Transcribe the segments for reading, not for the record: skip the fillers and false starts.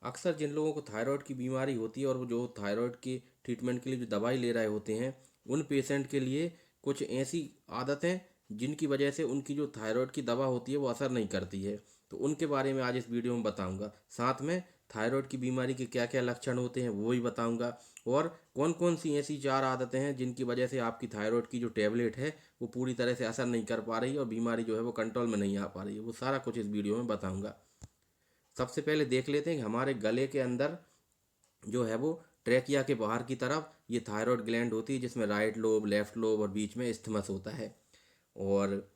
अक्सर जिन लोगों को थायराइड की बीमारी होती है और वो जो थायराइड की ट्रीटमेंट के लिए जो दवाई ले रहे होते हैं, उन पेशेंट के लिए कुछ ऐसी आदतें जिनकी वजह से उनकी जो थायराइड की दवा होती है वो असर नहीं करती है। तो उनके बारे में आज इस वीडियो में बताऊंगा। साथ में थायराइड की बीमारी के क्या क्या लक्षण होते हैं वो भी बताऊंगा, और कौन कौन सी ऐसी 4 आदतें हैं जिनकी वजह से आपकी थायराइड की जो टेबलेट है वो पूरी तरह से असर नहीं कर पा रही है और बीमारी जो है वो कंट्रोल में नहीं आ पा रही है। वो सारा कुछ इस वीडियो में बताऊंगा। सबसे पहले देख लेते हैं कि हमारे गले के अंदर जो है वो ट्रैकिया के बाहर की तरफ ये थायराइड ग्लैंड होती है, जिसमें राइट लोब, लेफ्ट लोब और बीच में इस्थमस होता है। और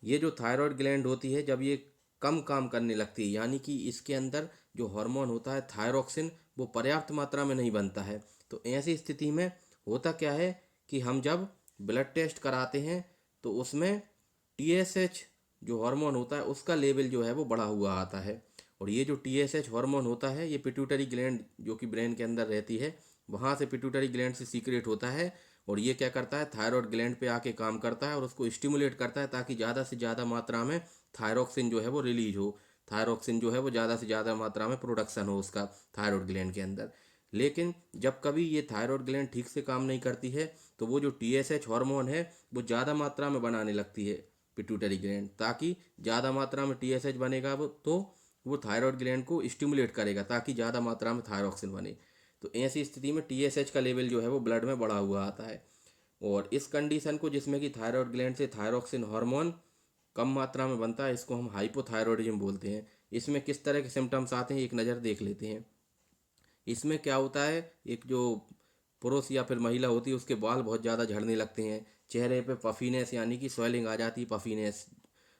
ये जो थायराइड ग्लैंड होती है, जब ये कम काम करने लगती है, यानी कि इसके अंदर जो हार्मोन होता है थायरोक्सिन, वो पर्याप्त मात्रा में नहीं बनता है, तो ऐसी स्थिति में होता क्या है कि हम जब ब्लड टेस्ट कराते हैं तो उसमें टीएसएच जो हार्मोन होता है उसका लेवल जो है वो बढ़ा हुआ आता है। और ये जो टीएसएच हार्मोन होता है ये पिट्यूटरी ग्लैंड जो कि ब्रेन के अंदर रहती है, वहाँ से पिट्यूटरी ग्लैंड से सीक्रेट होता है। और ये क्या करता है, थायराइड ग्लैंड पे आके काम करता है और उसको स्टिमुलेट करता है ताकि ज़्यादा से ज़्यादा मात्रा में थायरोक्सिन जो है वो रिलीज हो, थायरोक्सिन जो है वो ज़्यादा से ज़्यादा मात्रा में प्रोडक्शन हो उसका थायराइड ग्लैंड के अंदर। लेकिन जब कभी ये थायराइड ग्लैंड ठीक से काम नहीं करती है तो वो जो टीएसएच हार्मोन है वो ज़्यादा मात्रा में बनाने लगती है पिट्यूटरी ग्लैंड, ताकि ज़्यादा मात्रा में टीएसएच बनेगा वो थायराइड ग्लैंड को स्टिमुलेट करेगा ताकि ज़्यादा मात्रा में थायरोक्सिन बने। तो ऐसी स्थिति में टीएसएच का लेवल जो है वो ब्लड में बढ़ा हुआ आता है। और इस कंडीशन को, जिसमें कि थायराइड ग्लैंड से थायरोक्सिन हार्मोन कम मात्रा में बनता है, इसको हम हाइपोथायरॉयडिज्म बोलते हैं। इसमें किस तरह के सिम्टम्स आते हैं एक नज़र देख लेते हैं। इसमें क्या होता है, एक जो पुरुष या फिर महिला होती है उसके बाल बहुत ज़्यादा झड़ने लगते हैं, चेहरे पे पफीनेस यानी कि स्वेलिंग आ जाती है, पफीनेस,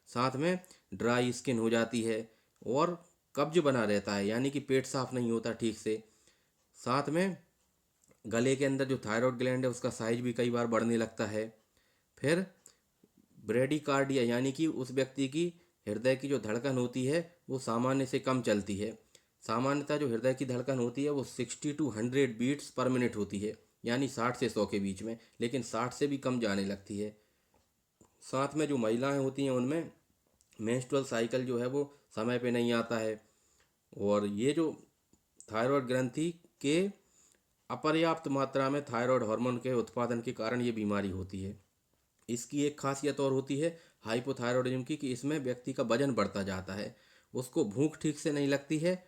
साथ में ड्राई स्किन हो जाती है, और कब्ज बना रहता है यानी कि पेट साफ नहीं होता ठीक से। साथ में गले के अंदर जो थायराइड ग्लैंड है उसका साइज भी कई बार बढ़ने लगता है। फिर ब्रेडिकार्डिया यानी कि उस व्यक्ति की हृदय की जो धड़कन होती है वो सामान्य से कम चलती है। सामान्यतः जो हृदय की धड़कन होती है वो 60 to 100 बीट्स पर मिनट होती है, यानी 60 से 100 के बीच में, लेकिन 60 से भी कम जाने लगती है। साथ में जो महिलाएं होती हैं उनमें मेंस्ट्रुअल साइकिल जो है वो समय पे नहीं आता है। और ये जो थायराइड ग्रंथि के अपर्याप्त मात्रा में थायराइड हार्मोन के उत्पादन के कारण ये बीमारी होती है। इसकी एक खासियत और होती है हाइपोथायरॉयडिज्म की, कि इसमें व्यक्ति का वजन बढ़ता जाता है, उसको भूख ठीक से नहीं लगती है,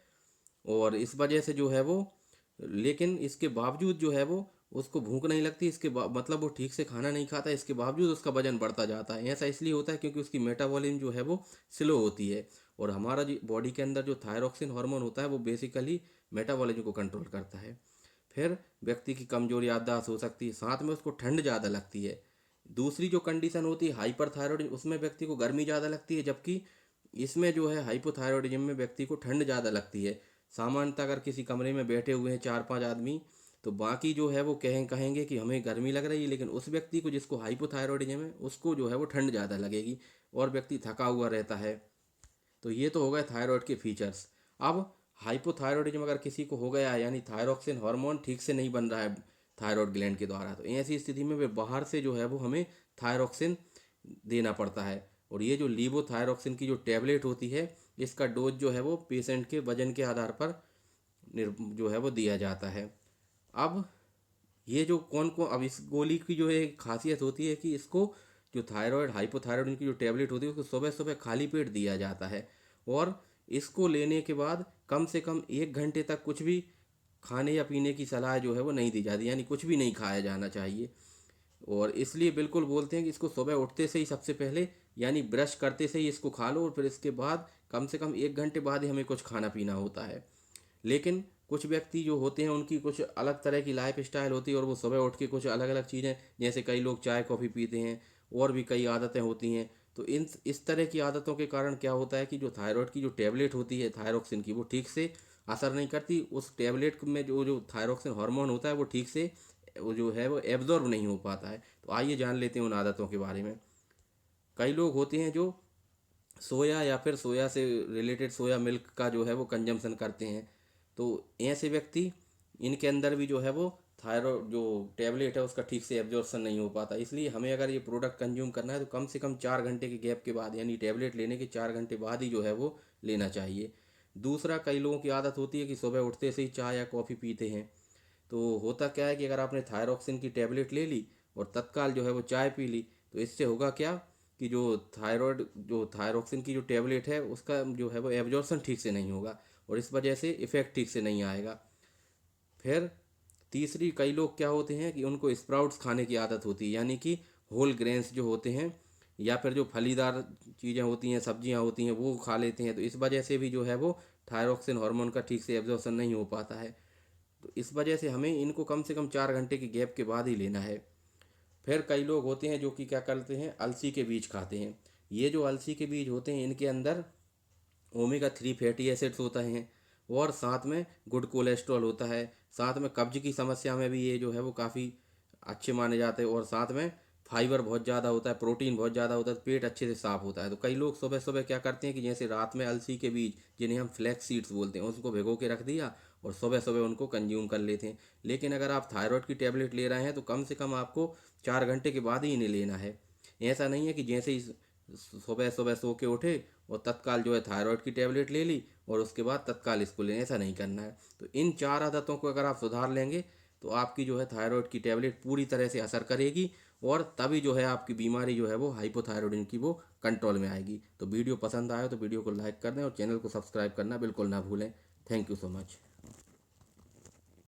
और इस वजह से जो है वो, लेकिन इसके बावजूद जो है वो उसको भूख नहीं लगती, मतलब वो ठीक से खाना नहीं खाता, इसके बावजूद उसका वजन बढ़ता जाता है। ऐसा इसलिए होता है क्योंकि उसकी मेटाबॉलिज्म जो है वो स्लो होती है। और हमारा जो बॉडी के अंदर जो थायरोक्सिन हार्मोन होता है वो बेसिकली मेटाबॉलिज्म को कंट्रोल करता है। फिर व्यक्ति की कमजोर याददाश्त हो सकती है, साथ में उसको ठंड ज़्यादा लगती है। दूसरी जो कंडीशन होती है हाइपरथायरॉयडिज्म, उसमें व्यक्ति को गर्मी ज़्यादा लगती है, जबकि इसमें जो है हाइपोथायरॉयडिज्म में व्यक्ति को ठंड ज़्यादा लगती है। सामान्यतः अगर किसी कमरे में बैठे हुए हैं 4-5 आदमी, तो बाकी जो है वो कहेंगे कि हमें गर्मी लग रही है, लेकिन उस व्यक्ति को जिसको हाइपोथायरॉयडिज्म है उसको जो है वो ठंड ज़्यादा लगेगी, और व्यक्ति थका हुआ रहता है। तो ये तो हो गए थायराइड के फीचर्स। अब हाइपोथायरॉयडिज्म अगर किसी को हो गया है, यानी थायरोक्सिन हार्मोन ठीक से नहीं बन रहा है थायराइड ग्लैंड के द्वारा, तो ऐसी स्थिति में वे बाहर से जो है वो हमें थायरोक्सिन देना पड़ता है। और ये जो लीवोथायरोक्सिन की जो टैबलेट होती है, इसका डोज जो है वो पेशेंट के वजन के आधार पर जो है वो दिया जाता है। अब ये जो कौन कौन, अब इस गोली की जो है खासियत होती है कि इसको, जो थायराइड हाइपोथायरॉयड की जो टैबलेट होती है उसको सुबह सुबह खाली पेट दिया जाता है। और इसको लेने के बाद कम से कम 1 घंटे तक कुछ भी खाने या पीने की सलाह जो है वो नहीं दी जाती, यानी कुछ भी नहीं खाया जाना चाहिए। और इसलिए बिल्कुल बोलते हैं कि इसको सुबह उठते से ही सबसे पहले, यानी ब्रश करते से ही इसको खा लो, और फिर इसके बाद कम से कम 1 घंटे बाद ही हमें कुछ खाना पीना होता है। लेकिन कुछ व्यक्ति जो होते हैं उनकी कुछ अलग तरह की लाइफ स्टाइल होती है, और वो सुबह उठ के कुछ अलग अलग चीज़ें, जैसे कई लोग चाय कॉफ़ी पीते हैं, और भी कई आदतें होती हैं। तो इन इस तरह की आदतों के कारण क्या होता है कि जो थायराइड की जो टैबलेट होती है थायरोक्सिन की, वो ठीक से असर नहीं करती। उस टैबलेट में जो जो थायरोक्सिन हार्मोन होता है वो ठीक से वो जो है वो एब्जॉर्ब नहीं हो पाता है। तो आइए जान लेते हैं उन आदतों के बारे में। कई लोग होते हैं जो सोया या फिर सोया से रिलेटेड सोया मिल्क का जो है वो कंजम्पशन करते हैं। तो ऐसे व्यक्ति, इनके अंदर भी जो है वो थायराइड जो टैबलेट है उसका ठीक से एब्जॉर्प्शन नहीं हो पाता। इसलिए हमें अगर ये प्रोडक्ट कंज्यूम करना है तो कम से कम 4 घंटे के गैप के बाद, यानी टैबलेट लेने के 4 घंटे बाद ही जो है वो लेना चाहिए। दूसरा, कई लोगों की आदत होती है कि सुबह उठते से ही चाय या कॉफ़ी पीते हैं। तो होता क्या है कि अगर आपने थायरॉक्सिन की टेबलेट ले ली और तत्काल जो है वो चाय पी ली, तो इससे होगा क्या कि जो थायरॉक्सिन की जो टेबलेट है उसका जो है वो एब्जॉर्प्शन ठीक से नहीं होगा और इस वजह से इफ़ेक्ट ठीक से नहीं आएगा। फिर तीसरी, कई लोग क्या होते हैं कि उनको स्प्राउट्स खाने की आदत होती है, यानी कि होल ग्रेन्स जो होते हैं या फिर जो फलीदार चीज़ें होती हैं, सब्जियां होती हैं, वो खा लेते हैं। तो इस वजह से भी जो है वो थायरॉक्सिन हार्मोन का ठीक से एब्जॉर्प्शन नहीं हो पाता है। तो इस वजह से हमें इनको कम से कम 4 घंटे के गैप के बाद ही लेना है। फिर कई लोग होते हैं जो कि क्या करते हैं, अलसी के बीज खाते हैं। ये जो अलसी के बीज होते हैं इनके अंदर ओमेगा 3 फैटी एसिड्स होता है और साथ में गुड कोलेस्ट्रॉल होता है। साथ में कब्ज की समस्या में भी ये जो है वो काफ़ी अच्छे माने जाते हैं और साथ में फाइबर बहुत ज़्यादा होता है, प्रोटीन बहुत ज़्यादा होता है, तो पेट अच्छे से साफ होता है। तो कई लोग सुबह सुबह क्या करते हैं कि जैसे रात में अलसी के बीज, जिन्हें हम फ्लैक्स सीड्स बोलते हैं, उसको भिगो के रख दिया और सुबह सुबह उनको कंज्यूम कर लेते हैं। लेकिन अगर आप थायराइड की टेबलेट ले रहे हैं तो कम से कम आपको 4 घंटे के बाद ही इन्हें लेना है। ऐसा नहीं है कि जैसे ही सुबह सुबह सो के उठे और तत्काल जो है थायराइड की टेबलेट ले ली और उसके बाद तत्काल इसको लें, ऐसा नहीं करना है। तो इन 4 आदतों को अगर आप सुधार लेंगे तो आपकी जो है थायराइड की टेबलेट पूरी तरह से असर करेगी और तभी जो है आपकी बीमारी जो है वो हाइपोथायरॉयडिज्म की वो कंट्रोल में आएगी। तो वीडियो पसंद आए तो वीडियो को लाइक कर दें और चैनल को सब्सक्राइब करना बिल्कुल ना भूलें। Thank you so much.